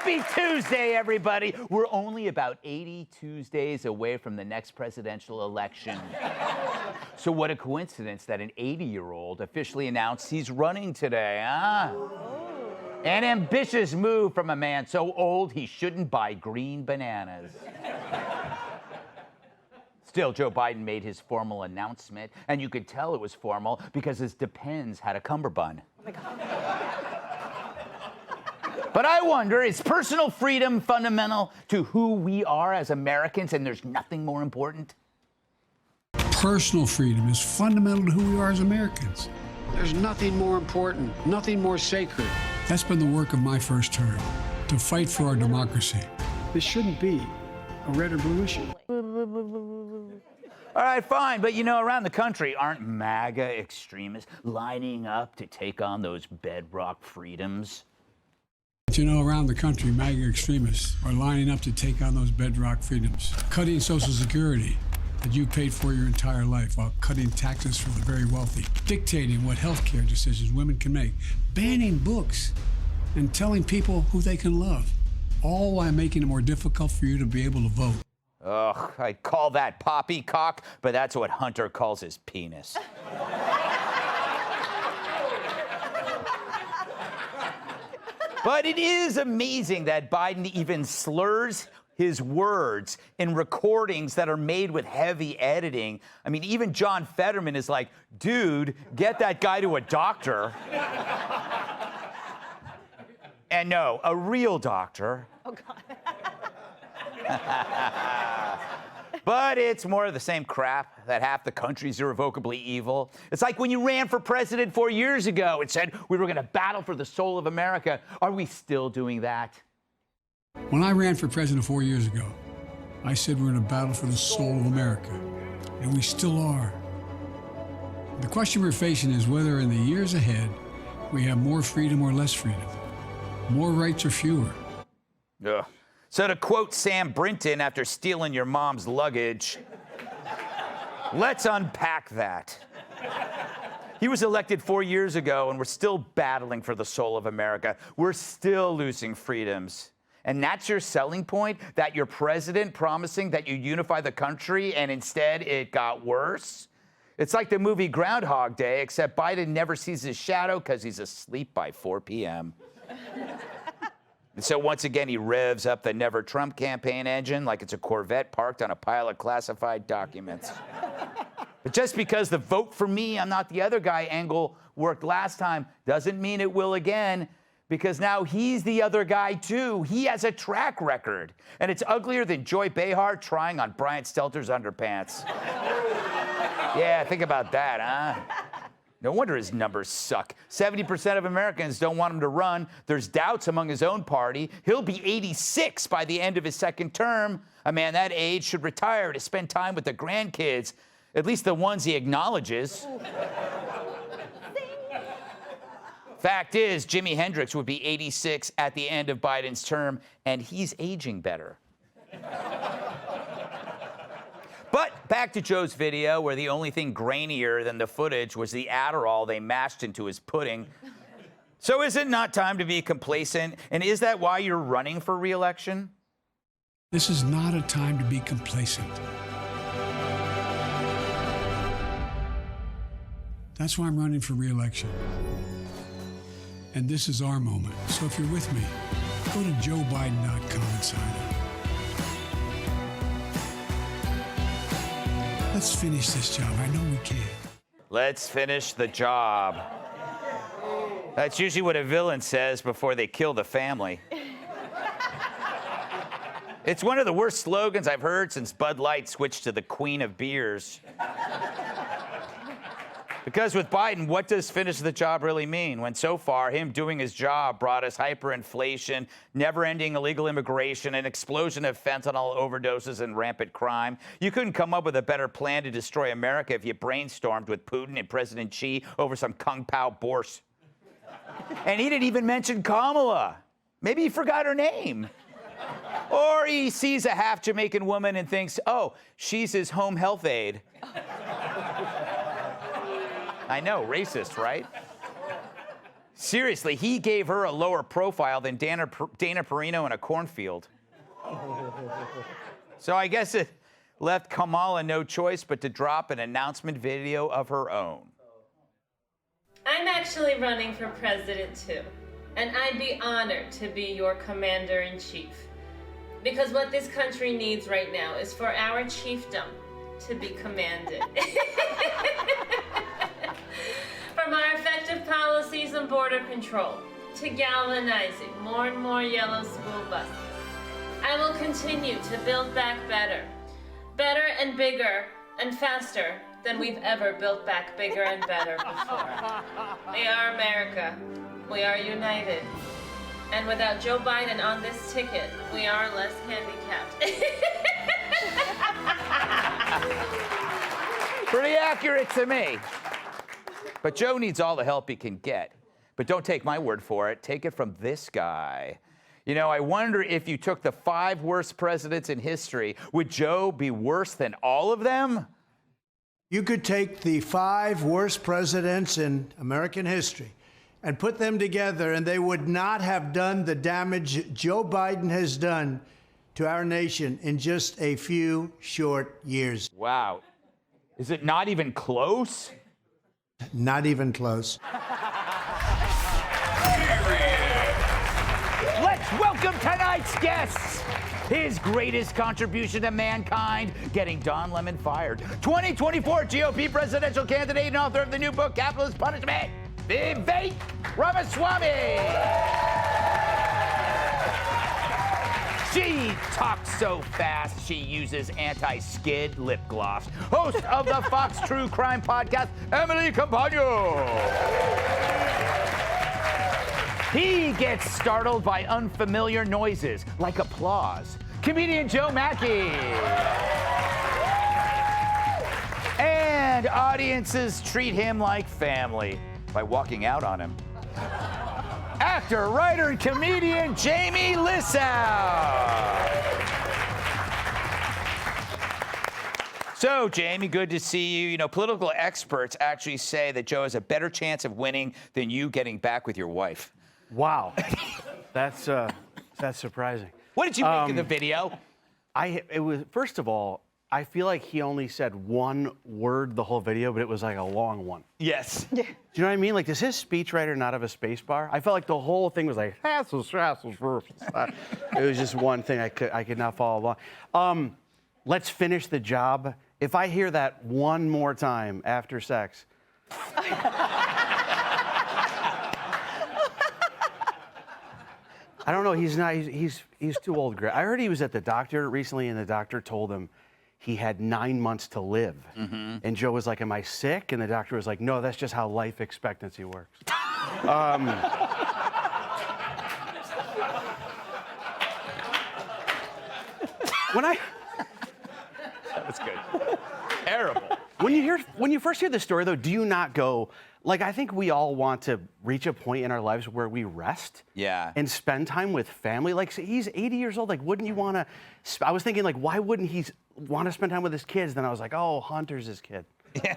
Happy Tuesday, everybody. We're only about 80 Tuesdays away from the next presidential election. So what a coincidence that an 80-year-old officially announced he's running today, huh? An ambitious move from a man so old he shouldn't buy green bananas. Still, Joe Biden made his formal announcement, and you could tell it was formal because his Depends had a cummerbund. Oh my God. But I wonder, is personal freedom fundamental to who we are as Americans, and there's nothing more important? Personal freedom is fundamental to who we are as Americans. There's nothing more important, nothing more sacred. That's been the work of my first term, to fight for our democracy. This shouldn't be a red or blue issue. All right, fine, but you know, around the country, aren't MAGA extremists lining up to take on those bedrock freedoms? But you know, around the country, MAGA extremists are lining up to take on those bedrock freedoms, cutting Social Security that you paid for your entire life while cutting taxes for the very wealthy, dictating what health care decisions women can make, banning books, and telling people who they can love, all while making it more difficult for you to be able to vote. Ugh, I call that poppycock, but that's what Hunter calls his penis. But it is amazing that Biden even slurs his words in recordings that are made with heavy editing. I mean, even John Fetterman is like, dude, get that guy to a doctor. And no, a real doctor. Oh, God. But it's more of the same crap, that half the country's irrevocably evil. It's like when you ran for president 4 years ago and said we were going to battle for the soul of America. Are we still doing that? When I ran for president 4 years ago, I said we're in a battle for the soul of America, and we still are. The question we're facing is whether in the years ahead we have more freedom or less freedom, more rights or fewer. Ugh. So to quote Sam Brinton after stealing your mom's luggage, let's unpack that. He was elected 4 years ago, and we're still battling for the soul of America. We're still losing freedoms. And that's your selling point? That your president promising that you unify the country, and instead it got worse? It's like the movie Groundhog Day, except Biden never sees his shadow because he's asleep by 4 p.m. And so once again, he revs up the Never Trump campaign engine like it's a Corvette parked on a pile of classified documents. But just because the vote for me, I'm not the other guy angle worked last time doesn't mean it will again, because now he's the other guy too. He has a track record, and it's uglier than Joy Behar trying on Brian Stelter's underpants. Yeah, think about that, huh? No wonder his numbers suck. 70% of Americans don't want him to run. There's doubts among his own party. He'll be 86 by the end of his second term. A man that age should retire to spend time with the grandkids, at least the ones he acknowledges. Fact is, Jimi Hendrix would be 86 at the end of Biden's term, and he's aging better. But back to Joe's video, where the only thing grainier than the footage was the Adderall they mashed into his pudding. So is it not time to be complacent? And is that why you're running for re-election? This is not a time to be complacent. That's why I'm running for re-election. And this is our moment. So if you're with me, go to joebiden.com and sign up. Let's finish this job. I know we can. Let's finish the job. That's usually what a villain says before they kill the family. It's one of the worst slogans I've heard since Bud Light switched to the Queen of Beers. Because with Biden, what does finish the job really mean when so far him doing his job brought us hyperinflation, never-ending illegal immigration, an explosion of fentanyl overdoses and rampant crime? You couldn't come up with a better plan to destroy America if you brainstormed with Putin and President Xi over some Kung Pao borscht. And he didn't even mention Kamala. Maybe he forgot her name. Or he sees a half-Jamaican woman and thinks, oh, she's his home health aide. I know, racist, right? Seriously, he gave her a lower profile than Dana Perino in a cornfield. So I guess it left Kamala no choice but to drop an announcement video of her own. I'm actually running for president too, and I'd be honored to be your commander-in-chief. Because what this country needs right now is for our chiefdom to be commanded. From our effective policies on border control to galvanizing more and more yellow school buses, I will continue to build back better. Better and bigger and faster than we've ever built back bigger and better before. We are America. We are united. And without Joe Biden on this ticket, we are less handicapped. Pretty accurate to me. But Joe needs all the help he can get. But don't take my word for it. Take it from this guy. You know, I wonder if you took the 5 worst presidents in history, would Joe be worse than all of them? You could take the 5 worst presidents in American history and put them together, and they would not have done the damage Joe Biden has done to our nation in just a few short years. Wow. Is it not even close? Not even close. Let's welcome tonight's guests. His greatest contribution to mankind, getting Don Lemon fired. 2024 GOP presidential candidate and author of the new book, Capitalist Punishment, Vivek Ramaswamy. She talks so fast, she uses anti-skid lip gloss. Host of the Fox True Crime podcast, Emily Campagno. He gets startled by unfamiliar noises, like applause. Comedian Joe Mackey. And audiences treat him like family by walking out on him. Actor, writer, and comedian Jamie Lissow. So, Jamie, good to see you. You know, political experts actually say that Joe has a better chance of winning than you getting back with your wife. Wow, that's surprising. What did you make of the video? It was, first of all, I feel like he only said one word the whole video, but it was like a long one. Yes. Do you know what I mean? Like, does his speechwriter not have a space bar? I felt like the whole thing was like, it was just one thing. I could not follow along. Let's finish the job. If I hear that one more time after sex, I don't know. He's too old. I heard he was at the doctor recently, and the doctor told him he had 9 months to live. Mm-hmm. And Joe was like, "Am I sick?" And the doctor was like, "No, that's just how life expectancy works." That was good. Terrible. When you first hear the story, though, do you not go, like, I think we all want to reach a point in our lives where we rest. Yeah. And spend time with family. Like, he's 80 years old. Like, wouldn't you want to? I was thinking, like, why wouldn't he want to spend time with his kids? Then I was like, oh, Hunter's his kid. Yeah.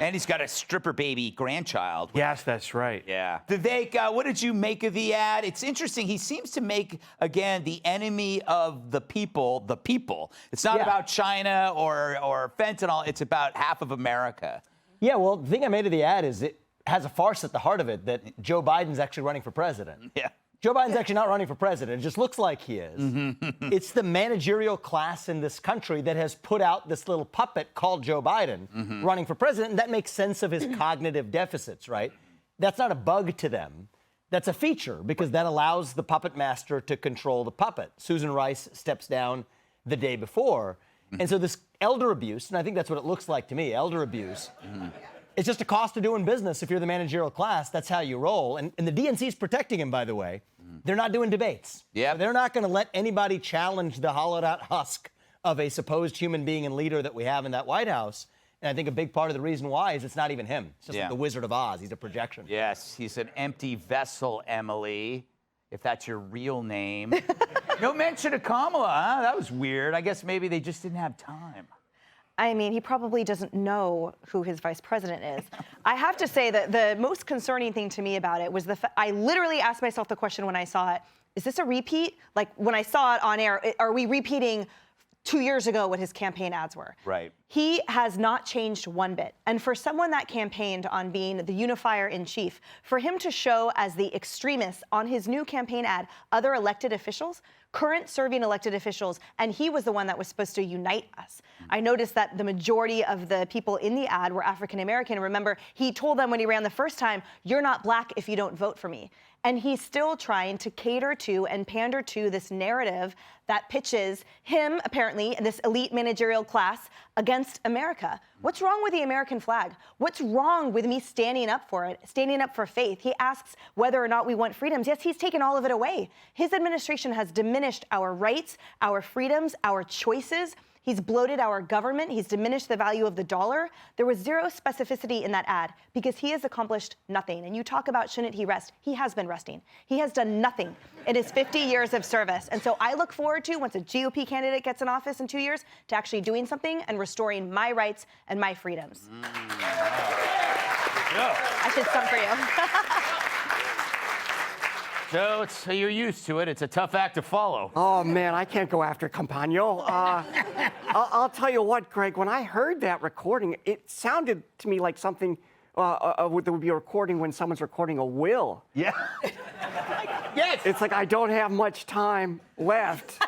And he's got a stripper baby grandchild. Yes, that's right. Yeah. Vivek, what did you make of the ad? It's interesting. He seems to make, again, the enemy of the people, the people. It's not about China or fentanyl. It's about half of America. Yeah, well, the thing I made of the ad is it has a farce at the heart of it that Joe Biden's actually running for president. Yeah. Joe Biden's actually not running for president. It just looks like he is. Mm-hmm. It's the managerial class in this country that has put out this little puppet called Joe Biden running for president, and that makes sense of his cognitive deficits, right? That's not a bug to them. That's a feature, because that allows the puppet master to control the puppet. Susan Rice steps down the day before. And so this elder abuse, and I think that's what it looks like to me, elder abuse, it's just a cost of doing business if you're the managerial class. That's how you roll. And the DNC's protecting him, by the way. They're not doing debates. Yeah. They're not going to let anybody challenge the hollowed-out husk of a supposed human being and leader that we have in that White House. And I think a big part of the reason why is it's not even him. It's just like the Wizard of Oz. He's a projection. Yes, he's an empty vessel, Emily, if that's your real name. No mention of Kamala, huh? That was weird. I guess maybe they just didn't have time. I mean, he probably doesn't know who his vice president is. I have to say that the most concerning thing to me about it was I literally asked myself the question when I saw it, is this a repeat? Like, when I saw it on air, are we repeating 2 years ago what his campaign ads were? Right. He has not changed one bit. And for someone that campaigned on being the unifier in chief, for him to show as the extremist on his new campaign ad other elected officials, current serving elected officials, and he was the one that was supposed to unite us. I noticed that the majority of the people in the ad were African American. Remember, he told them when he ran the first time, you're not black if you don't vote for me. And he's still trying to cater to and pander to this narrative that pitches him, apparently, and this elite managerial class against America. What's wrong with the American flag? What's wrong with me standing up for it, standing up for faith? He asks whether or not we want freedoms. Yes, he's taken all of it away. His administration has diminished our rights, our freedoms, our choices. He's bloated our government. He's diminished the value of the dollar. There was zero specificity in that ad because he has accomplished nothing. And you talk about shouldn't he rest? He has been resting. He has done nothing in his 50 years of service. And so I look forward to, once a GOP candidate gets in office in 2 years, to actually doing something and restoring my rights and my freedoms. I should stump for you. Joe, you're used to it. It's a tough act to follow. Oh, man, I can't go after Campagno. I'll tell you what, Greg, when I heard that recording, it sounded to me like something that would be a recording when someone's recording a will. Yeah. Yes. It's like, I don't have much time left.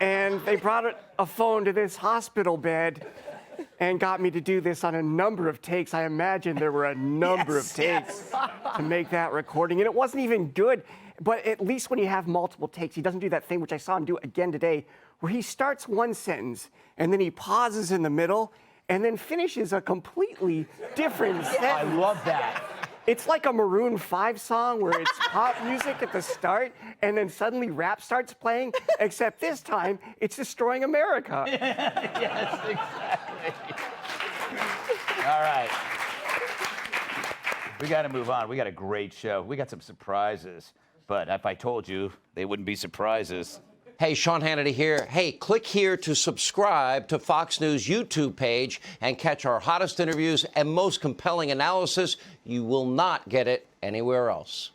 And they brought a phone to this hospital bed and got me to do this on a number of takes. I imagine there were a number of takes to make that recording. And it wasn't even good. But at least when you have multiple takes, he doesn't do that thing, which I saw him do again today, where he starts one sentence and then he pauses in the middle and then finishes a completely different sentence. I love that. It's like a Maroon 5 song where it's pop music at the start and then suddenly rap starts playing, except this time it's destroying America. Yes, exactly. All right. We got to move on. We got a great show. We got some surprises. But if I told you, they wouldn't be surprises. Hey, Sean Hannity here. Hey, click here to subscribe to Fox News YouTube page and catch our hottest interviews and most compelling analysis. You will not get it anywhere else.